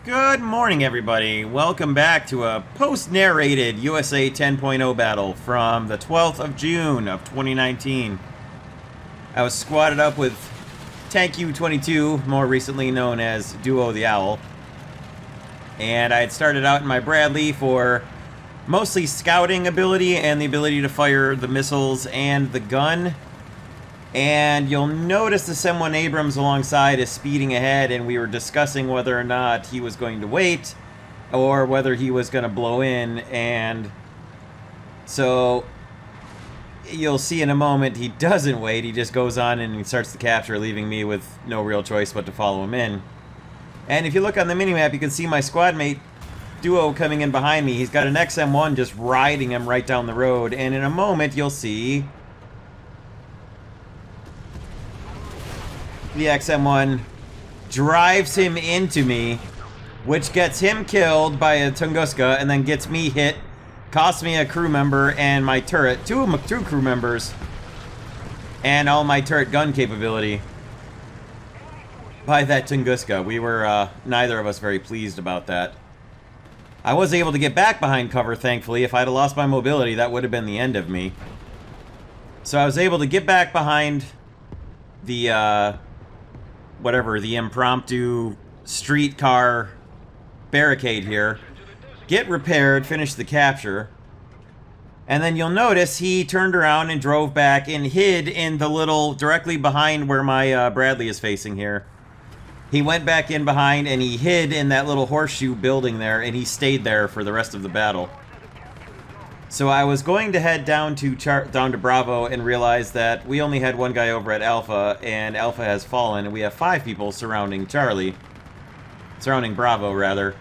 Good morning, everybody. Welcome back to a post-narrated USA 10.0 battle from the 12th of June of 2019. I was squatted up with Tank U-22, more recently known as Duo the Owl. And I had started out in my Bradley for mostly scouting ability and the ability to fire the missiles and the gun. And you'll notice the M1 Abrams alongside is speeding ahead, and we were discussing whether or not he was going to wait or whether he was going to blow in. And so you'll see in a moment he doesn't wait. He just goes on and he starts the capture, leaving me with no real choice but to follow him in. And if you look on the minimap, you can see my squad mate Duo coming in behind me. He's got an XM1 just riding him right down the road, and in a moment you'll see the XM1 drives him into me, which gets him killed by a Tunguska, and then gets me hit, costs me a crew member and my turret, two crew members, and all my turret gun capability by that Tunguska. We were neither of us very pleased about that. I was able to get back behind cover, thankfully. If I'd have lost my mobility, that would have been the end of me. So I was able to get back behind the the impromptu streetcar barricade here, get repaired, finish the capture, and then you'll notice he turned around and drove back and hid in the little, directly behind where my Bradley is facing here. He went back in behind and he hid in that little horseshoe building there, and he stayed there for the rest of the battle. So I was going to head down to Bravo and realize that we only had one guy over at Alpha, and Alpha has fallen, and we have 5 people surrounding Bravo, rather.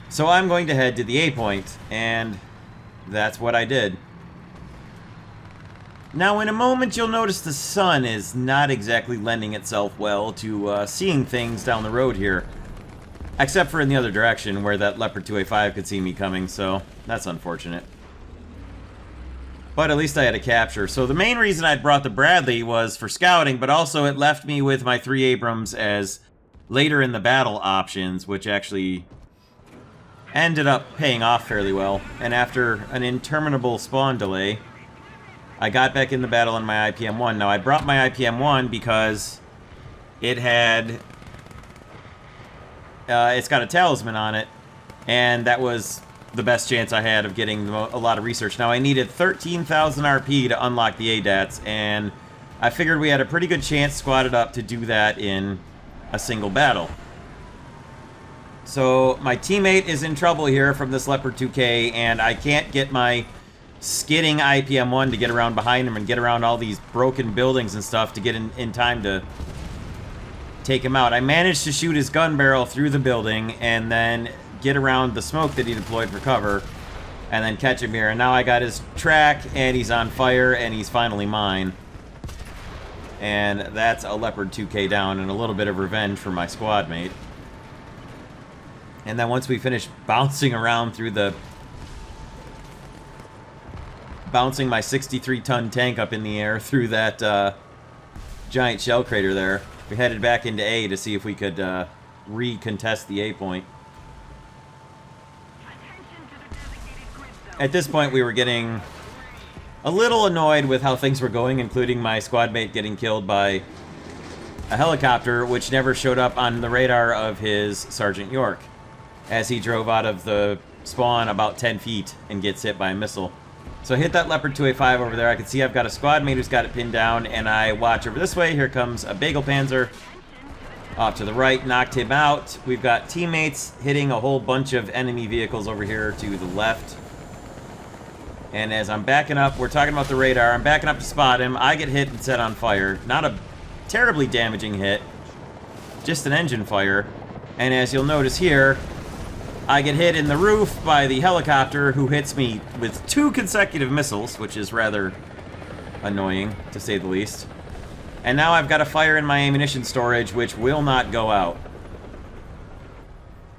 So I'm going to head to the A point, and that's what I did. Now, in a moment, you'll notice the sun is not exactly lending itself well to seeing things down the road here. Except for in the other direction, where that Leopard 2A5 could see me coming, so that's unfortunate. But at least I had a capture. So the main reason I'd brought the Bradley was for scouting, but also it left me with my 3 Abrams as later in the battle options, which actually ended up paying off fairly well. And after an interminable spawn delay, I got back in the battle in my IPM-1. Now, I brought my IPM-1 because it had... it's got a talisman on it, and that was the best chance I had of getting a lot of research. Now, I needed 13,000 RP to unlock the ADATS, and I figured we had a pretty good chance squatted up to do that in a single battle. So my teammate is in trouble here from this Leopard 2K, and I can't get my skidding IPM-1 to get around behind him and get around all these broken buildings and stuff to get in time to take him out. I managed to shoot his gun barrel through the building and then get around the smoke that he deployed for cover and then catch him here. And now I got his track, and he's on fire, and he's finally mine. And that's a Leopard 2K down, and a little bit of revenge for my squad mate. And then once we finish bouncing around through the... bouncing my 63-ton tank up in the air through that giant shell crater there, we headed back into A to see if we could recontest the A point. At this point, we were getting a little annoyed with how things were going, including my squad mate getting killed by a helicopter, which never showed up on the radar of his Sergeant York, as he drove out of the spawn about 10 feet and gets hit by a missile. So I hit that Leopard 2A5 over there. I can see I've got a squad mate who's got it pinned down, and I watch over this way. Here comes a Bagel Panzer. Off to the right, knocked him out. We've got teammates hitting a whole bunch of enemy vehicles over here to the left. And as I'm backing up, we're talking about the radar, I'm backing up to spot him. I get hit and set on fire. Not a terribly damaging hit, just an engine fire. And as you'll notice here, I get hit in the roof by the helicopter, who hits me with 2 consecutive missiles, which is rather annoying, to say the least. And now I've got a fire in my ammunition storage, which will not go out.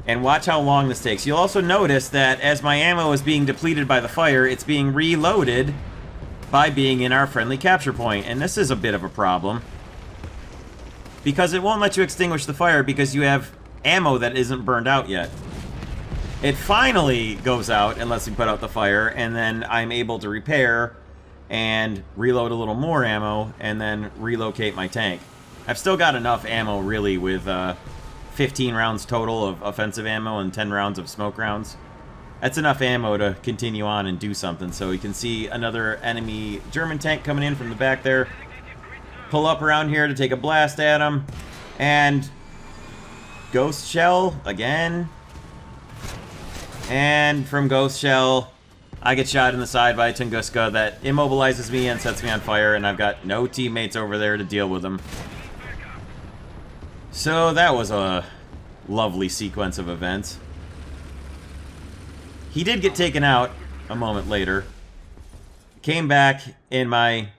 And watch how long this takes. You'll also notice that as my ammo is being depleted by the fire, it's being reloaded by being in our friendly capture point. And this is a bit of a problem, because it won't let you extinguish the fire because you have ammo that isn't burned out yet. It finally goes out unless we put out the fire, and then I'm able to repair and reload a little more ammo and then relocate my tank. I've still got enough ammo, really, with 15 rounds total of offensive ammo and 10 rounds of smoke rounds. That's enough ammo to continue on and do something. So you can see another enemy German tank coming in from the back there. Pull up around here to take a blast at him. And Ghost Shell again. And from Ghost Shell, I get shot in the side by a Tunguska that immobilizes me and sets me on fire, and I've got no teammates over there to deal with them. So that was a lovely sequence of events. He did get taken out a moment later. Came back in my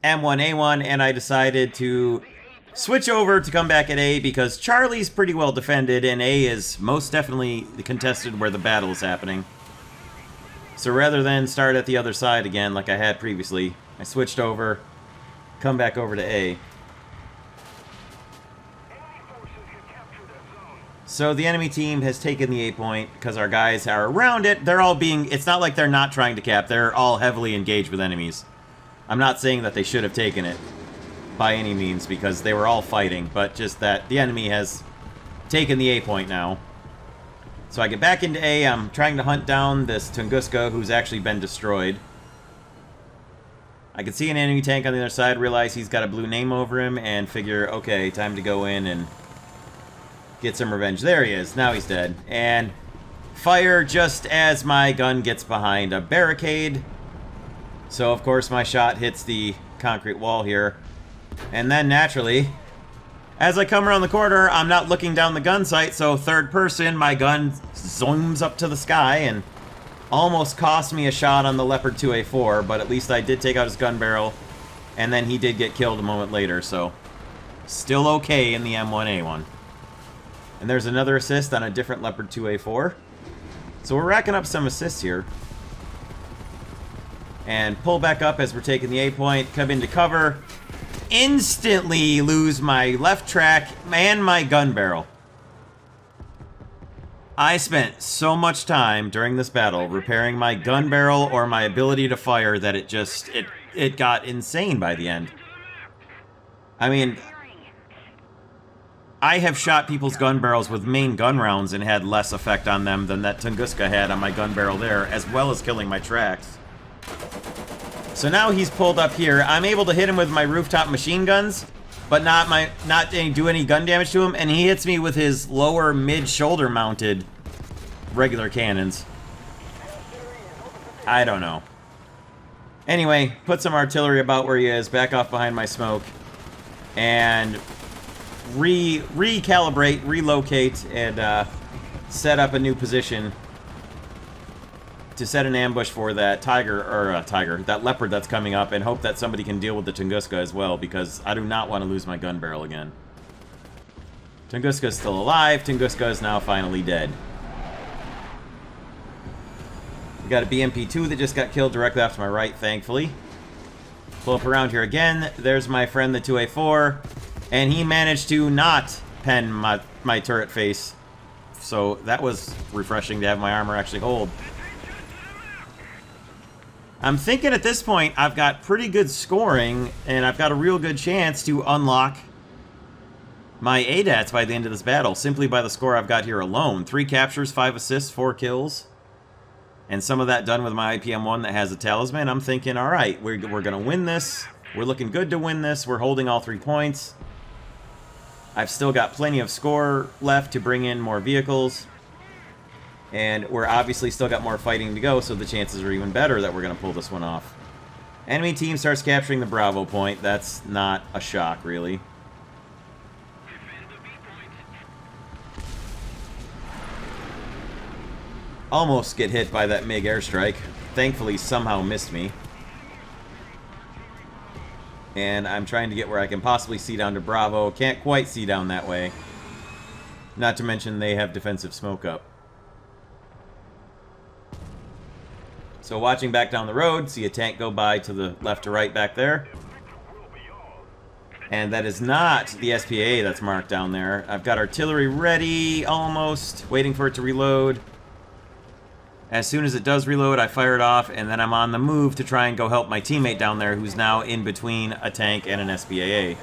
M1A1, and I decided to switch over to come back at A because Charlie's pretty well defended, and A is most definitely contested where the battle is happening. So rather than start at the other side again like I had previously, I switched over, come back over to A. So the enemy team has taken the A point because our guys are around it. They're all being... It's not like they're not trying to cap. They're all heavily engaged with enemies. I'm not saying that they should have taken it by any means because they were all fighting, but just that the enemy has taken the A point now. So I get back into A. I'm trying to hunt down this Tunguska who's actually been destroyed. I can see an enemy tank on the other side, realize he's got a blue name over him, and figure, okay, time to go in and get some revenge. There he is. Now he's dead. And fire just as my gun gets behind a barricade. So, of course, my shot hits the concrete wall here. And then, naturally, as I come around the corner, I'm not looking down the gun sight, so third person, my gun zooms up to the sky and almost cost me a shot on the Leopard 2A4, but at least I did take out his gun barrel, and then he did get killed a moment later, so still okay in the M1A1. And there's another assist on a different Leopard 2A4. So we're racking up some assists here. And pull back up as we're taking the A point, come into cover. Instantly lose my left track and my gun barrel. I spent so much time during this battle repairing my gun barrel or my ability to fire that it got insane by the end. I mean, I have shot people's gun barrels with main gun rounds and had less effect on them than that Tunguska had on my gun barrel there, as well as killing my tracks. So now he's pulled up here. I'm able to hit him with my rooftop machine guns, but not do any gun damage to him, and he hits me with his lower mid-shoulder mounted regular cannons. I don't know. Anyway, put some artillery about where he is, back off behind my smoke, and recalibrate, relocate, and set up a new position to set an ambush for that that leopard that's coming up, and hope that somebody can deal with the Tunguska as well, because I do not want to lose my gun barrel again. Tunguska's still alive. Tunguska is now finally dead. We got a BMP-2 that just got killed directly off to my right, thankfully. Pull up around here again. There's my friend, the 2A4, and he managed to not pen my turret face. So that was refreshing to have my armor actually hold. I'm thinking at this point I've got pretty good scoring, and I've got a real good chance to unlock my ADATS by the end of this battle, simply by the score I've got here alone. 3 captures, 5 assists, 4 kills, and some of that done with my IPM-1 that has a talisman. I'm thinking, alright, we're going to win this. We're looking good to win this. We're holding all 3 points. I've still got plenty of score left to bring in more vehicles. And we're obviously still got more fighting to go, so the chances are even better that we're going to pull this one off. Enemy team starts capturing the Bravo point. That's not a shock, really. Almost get hit by that MiG airstrike. Thankfully, somehow missed me. And I'm trying to get where I can possibly see down to Bravo. Can't quite see down that way. Not to mention they have defensive smoke up. So watching back down the road, see a tank go by to the left to right back there. And that is not the SPA that's marked down there. I've got artillery ready, almost, waiting for it to reload. As soon as it does reload, I fire it off, and then I'm on the move to try and go help my teammate down there who's now in between a tank and an SPAA.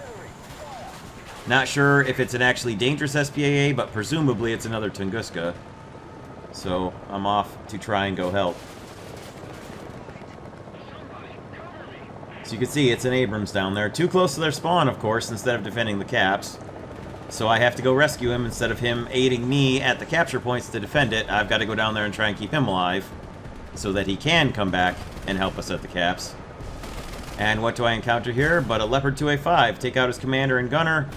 Not sure if it's an actually dangerous SPAA, but presumably it's another Tunguska. So I'm off to try and go help. So you can see it's an Abrams down there. Too close to their spawn, of course, instead of defending the caps. So I have to go rescue him instead of him aiding me at the capture points to defend it. I've got to go down there and try and keep him alive so that he can come back and help us at the caps. And what do I encounter here? But a Leopard 2A5. Take out his commander and gunner.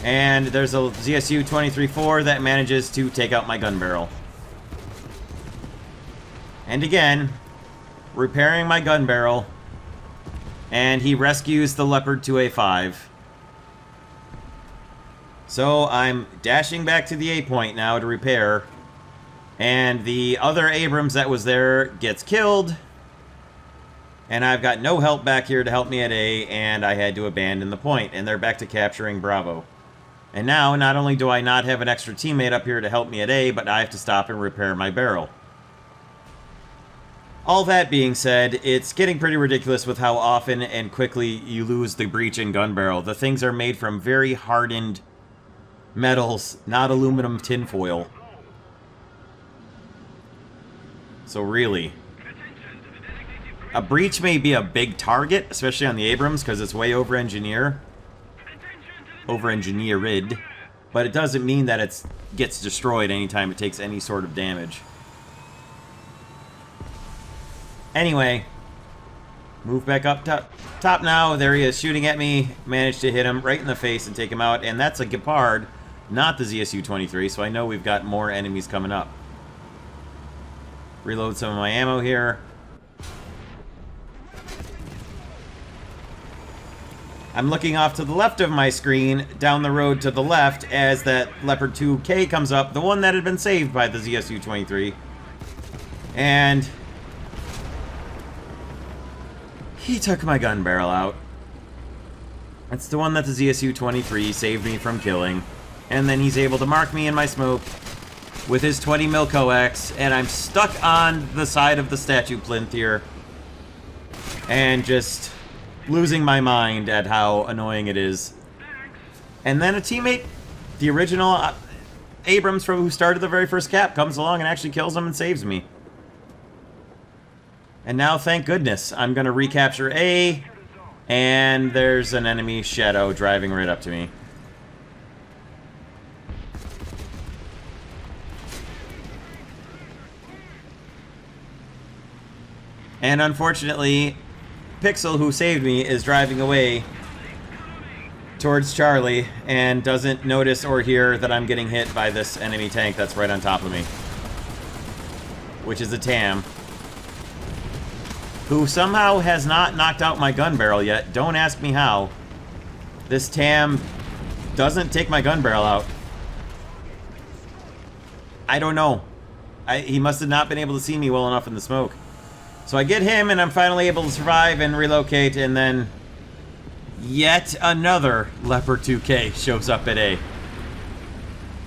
And there's a ZSU 23-4 that manages to take out my gun barrel. And again, repairing my gun barrel. And he rescues the Leopard 2A5. So I'm dashing back to the A point now to repair. And the other Abrams that was there gets killed. And I've got no help back here to help me at A, and I had to abandon the point. And they're back to capturing Bravo. And now, not only do I not have an extra teammate up here to help me at A, but I have to stop and repair my barrel. All that being said, it's getting pretty ridiculous with how often and quickly you lose the breech and gun barrel. The things are made from very hardened metals, not aluminum tinfoil. So really, a breech may be a big target, especially on the Abrams, because it's way over-engineered, but it doesn't mean that it gets destroyed anytime it takes any sort of damage. Anyway, move back up top now. There he is shooting at me. Managed to hit him right in the face and take him out. And that's a Gepard, not the ZSU-23, so I know we've got more enemies coming up. Reload some of my ammo here. I'm looking off to the left of my screen, down the road to the left, as that Leopard 2K comes up, the one that had been saved by the ZSU-23. And he took my gun barrel out. That's the one that the ZSU-23 saved me from killing. And then he's able to mark me in my smoke with his 20 mil coax, and I'm stuck on the side of the statue plinth here. And just losing my mind at how annoying it is. And then a teammate, the original Abrams who started the very first cap, comes along and actually kills him and saves me. And now, thank goodness, I'm going to recapture A, and there's an enemy Shadow driving right up to me. And unfortunately, Pixel, who saved me, is driving away towards Charlie and doesn't notice or hear that I'm getting hit by this enemy tank that's right on top of me. Which is a TAM. Who somehow has not knocked out my gun barrel yet. Don't ask me how. This TAM doesn't take my gun barrel out. I don't know. He must have not been able to see me well enough in the smoke. So I get him, and I'm finally able to survive and relocate, and then yet another Leopard 2K shows up at A.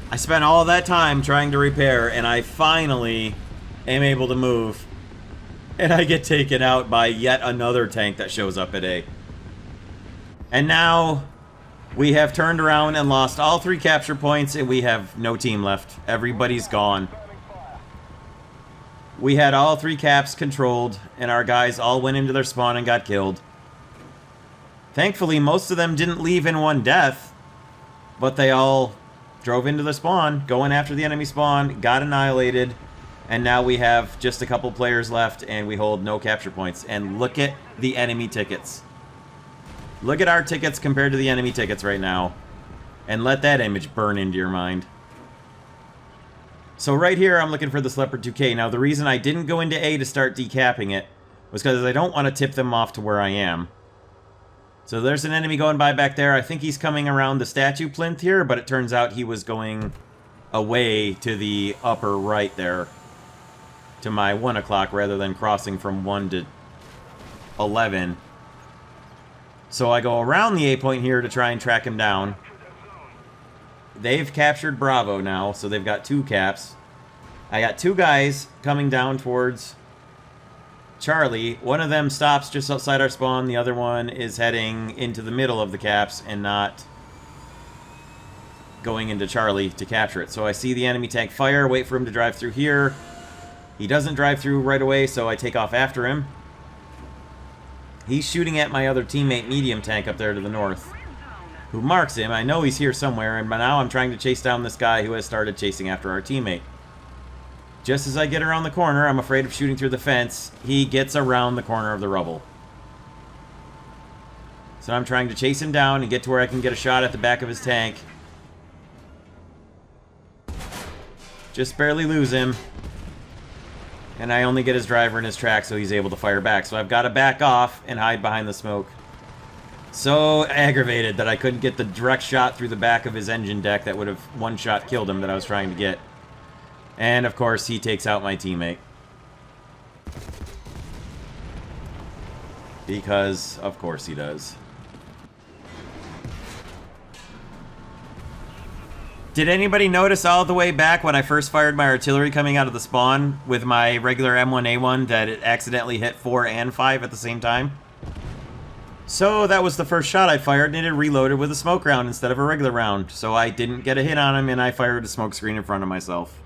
I spent all that time trying to repair, and I finally am able to move. And I get taken out by yet another tank that shows up at A. And now we have turned around and lost all 3 capture points, and we have no team left. Everybody's gone. We had all 3 caps controlled, and our guys all went into their spawn and got killed. Thankfully, most of them didn't leave in one death, but they all drove into the spawn, going after the enemy spawn, got annihilated, and now we have just a couple players left, and we hold no capture points. And look at the enemy tickets. Look at our tickets compared to the enemy tickets right now, and let that image burn into your mind. So right here, I'm looking for this Leopard 2K. Now, the reason I didn't go into A to start decapping it was because I don't want to tip them off to where I am. So there's an enemy going by back there. I think he's coming around the statue plinth here, but it turns out he was going away to the upper right there, to my 1 o'clock, rather than crossing from 1 to 11. So I go around the A point here to try and track him down. They've captured Bravo now, so they've got 2 caps. I got 2 guys coming down towards Charlie. One of them stops just outside our spawn. The other one is heading into the middle of the caps and not going into Charlie to capture it. So I see the enemy tank fire, wait for him to drive through here. He doesn't drive through right away, so I take off after him. He's shooting at my other teammate, medium tank, up there to the north, who marks him. I know he's here somewhere, and by now I'm trying to chase down this guy who has started chasing after our teammate. Just as I get around the corner, I'm afraid of shooting through the fence, he gets around the corner of the rubble. So I'm trying to chase him down and get to where I can get a shot at the back of his tank. Just barely lose him. And I only get his driver in his track so he's able to fire back. So I've got to back off and hide behind the smoke. So aggravated that I couldn't get the direct shot through the back of his engine deck that would have one-shot killed him that I was trying to get. And, of course, he takes out my teammate. Because, of course, he does. Did anybody notice all the way back when I first fired my artillery coming out of the spawn with my regular M1A1 that it accidentally hit 4 and 5 at the same time? So that was the first shot I fired, and it reloaded with a smoke round instead of a regular round. So I didn't get a hit on him, and I fired a smoke screen in front of myself.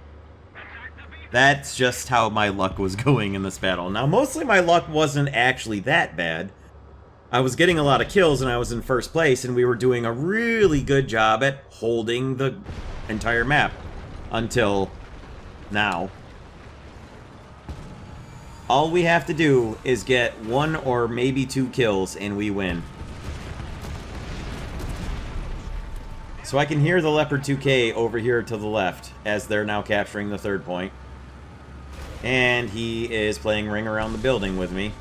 That's just how my luck was going in this battle. Now, mostly my luck wasn't actually that bad. I was getting a lot of kills, and I was in first place, and we were doing a really good job at holding the entire map. Until now. All we have to do is get 1 or maybe 2 kills, and we win. So I can hear the Leopard 2K over here to the left, as they're now capturing the 3rd point. And he is playing Ring Around the Building with me.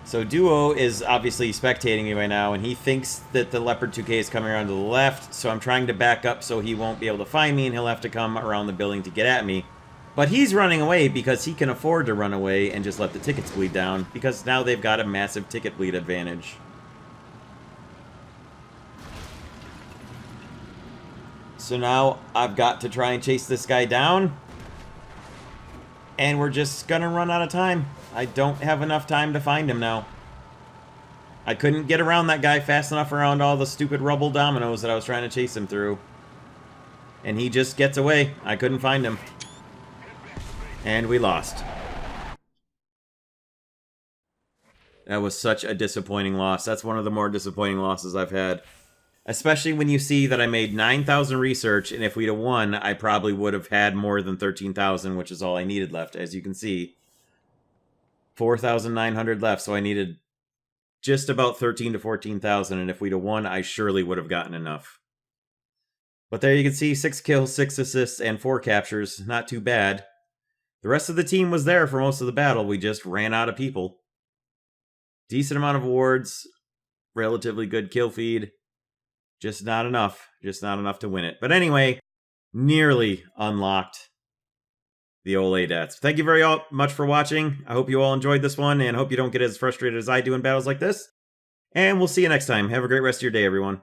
So Duo is obviously spectating me right now, and he thinks that the Leopard 2K is coming around to the left, so I'm trying to back up so he won't be able to find me, and he'll have to come around the building to get at me. But he's running away because he can afford to run away and just let the tickets bleed down, because now they've got a massive ticket bleed advantage. So now I've got to try and chase this guy down, and we're just gonna run out of time. I don't have enough time to find him now. I couldn't get around that guy fast enough around all the stupid rubble dominoes that I was trying to chase him through. And he just gets away. I couldn't find him. And we lost. That was such a disappointing loss. That's one of the more disappointing losses I've had. Especially when you see that I made 9,000 research, and if we'd have won, I probably would have had more than 13,000, which is all I needed left, as you can see. 4,900 left, so I needed just about 13 to 14,000, and if we'd have won, I surely would have gotten enough. But there you can see 6 kills, 6 assists, and 4 captures. Not too bad. The rest of the team was there for most of the battle. We just ran out of people. Decent amount of awards. Relatively good kill feed. Just not enough. Just not enough to win it. But anyway, nearly unlocked the old ADATS. Thank you very much for watching. I hope you all enjoyed this one, and hope you don't get as frustrated as I do in battles like this. And we'll see you next time. Have a great rest of your day, everyone.